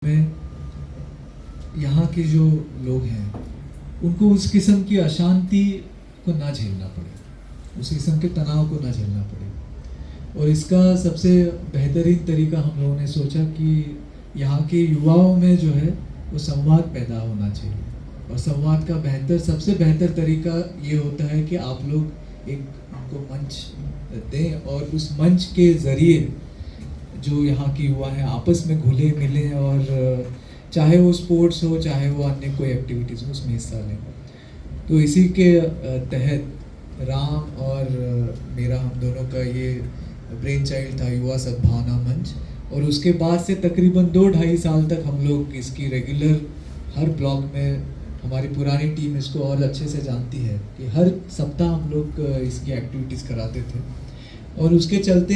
में यहाँ के जो लोग हैं उनको उस किस्म की अशांति को ना झेलना पड़े, उस किस्म के तनाव को ना झेलना पड़े। और इसका सबसे बेहतरीन तरीका हम लोगों ने सोचा कि यहाँ के युवाओं में जो है वो संवाद पैदा होना चाहिए। और संवाद का सबसे बेहतर तरीका ये होता है कि आप लोग एक उनको मंच दें और उस मंच के ज़रिए जो यहाँ के युवा हैं आपस में घुले मिलें और चाहे वो स्पोर्ट्स हो चाहे वो अन्य कोई एक्टिविटीज़ हो उसमें हिस्सा लें। तो इसी के तहत राम और मेरा हम दोनों का ये ब्रेन चाइल्ड था युवा सद्भावना मंच। और उसके बाद से तकरीबन 2-2.5 साल तक हम लोग इसकी रेगुलर हर ब्लॉक में, हमारी पुरानी टीम इसको और अच्छे से जानती है कि हर सप्ताह हम लोग इसकी एक्टिविटीज़ कराते थे। और उसके चलते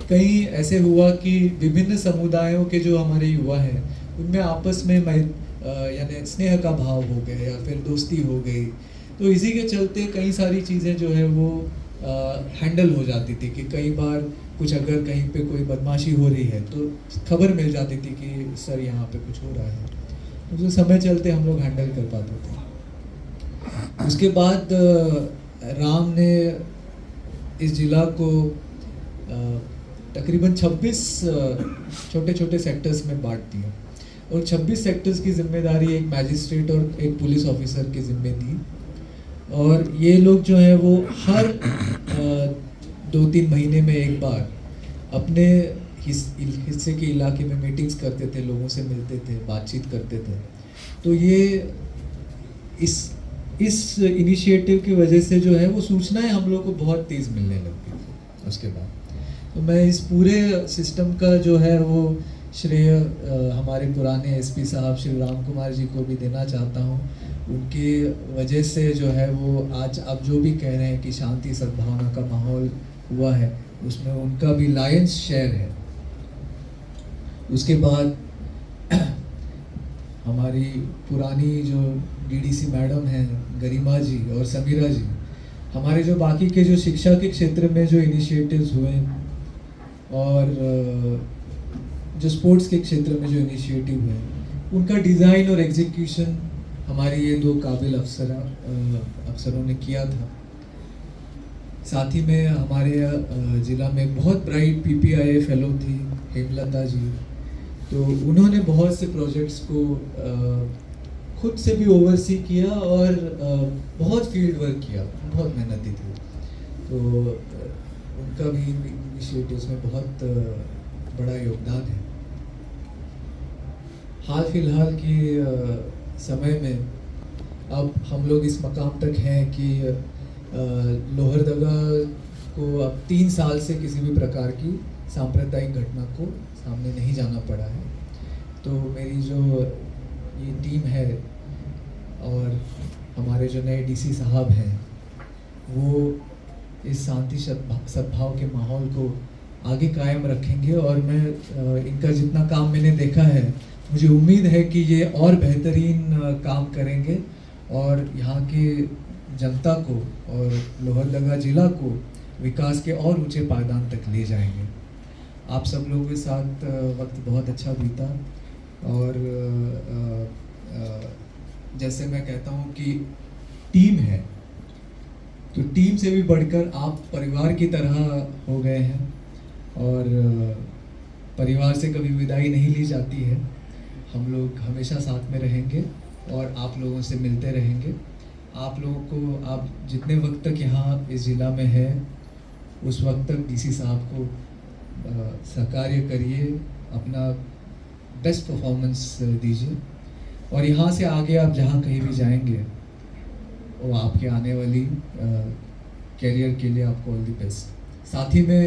कई ऐसे हुआ कि विभिन्न समुदायों के जो हमारे युवा हैं उनमें आपस में यानी स्नेह का भाव हो गया या फिर दोस्ती हो गई। तो इसी के चलते कई सारी चीज़ें जो है वो हैंडल हो जाती थी कि कई बार कुछ अगर कहीं पे कोई बदमाशी हो रही है तो खबर मिल जाती थी कि सर यहाँ पे कुछ हो रहा है। तो समय चलते हम लोग हैंडल कर पाते थे। उसके बाद राम ने इस जिला को तकरीबन 26 छोटे छोटे सेक्टर्स में बांट दिया और 26 सेक्टर्स की जिम्मेदारी एक मैजिस्ट्रेट और एक पुलिस ऑफिसर की जिम्मे दी। और ये लोग जो है वो हर 2-3 महीने में एक बार अपने हिस्से के इलाके में मीटिंग्स करते थे, लोगों से मिलते थे, बातचीत करते थे। तो ये इस इनिशिएटिव की वजह से जो है वो सूचनाएं हम लोग को बहुत तेज़ मिलने लग गई। उसके बाद तो मैं इस पूरे सिस्टम का जो है वो श्रेय हमारे पुराने एसपी साहब श्री राम कुमार जी को भी देना चाहता हूँ। उनकी वजह से जो है वो आज आप जो भी कह रहे हैं कि शांति सद्भावना का माहौल हुआ है उसमें उनका भी लायंस शेयर है। उसके बाद हमारी पुरानी जो डीडीसी मैडम हैं गरिमा जी और समीरा जी, हमारे जो बाकी के जो शिक्षा के क्षेत्र में जो इनिशिएटिव्स हुए और जो स्पोर्ट्स के क्षेत्र में जो इनिशिएटिव हुए उनका डिज़ाइन और एग्जीक्यूशन हमारे ये 2 काबिल अफसरों ने किया था। साथ ही में हमारे ज़िला में एक बहुत ब्राइट पीपीआई फेलो थी हेमलता जी, तो उन्होंने बहुत से प्रोजेक्ट्स को खुद से भी ओवरसी किया और बहुत फील्ड वर्क किया, बहुत मेहनती थी। तो उनका भी इनिशिएटिव्स में बहुत बड़ा योगदान है। हाल फिलहाल की समय में अब हम लोग इस मकाम तक हैं कि लोहरदगा को अब 3 साल से किसी भी प्रकार की सांप्रदायिक घटना को सामने नहीं जाना पड़ा है। तो मेरी जो ये टीम है और हमारे जो नए डीसी साहब हैं वो इस शांति सद्भाव के माहौल को आगे कायम रखेंगे। और मैं इनका जितना काम मैंने देखा है मुझे उम्मीद है कि ये और बेहतरीन काम करेंगे और यहाँ के जनता को और लोहरदगा जिला को विकास के और ऊंचे पायदान तक ले जाएंगे। आप सब लोगों के साथ वक्त बहुत अच्छा बीता और जैसे मैं कहता हूँ कि टीम है तो टीम से भी बढ़कर आप परिवार की तरह हो गए हैं और परिवार से कभी विदाई नहीं ली जाती है। हम लोग हमेशा साथ में रहेंगे और आप लोगों से मिलते रहेंगे। आप लोगों को आप जितने वक्त तक यहाँ इस ज़िला में है उस वक्त तक डीसी साहब को सहकार्य करिए, अपना बेस्ट परफॉर्मेंस दीजिए और यहाँ से आगे आप जहाँ कहीं भी जाएंगे वो आपके आने वाली कैरियर के लिए आपको ऑल द बेस्ट। साथ ही में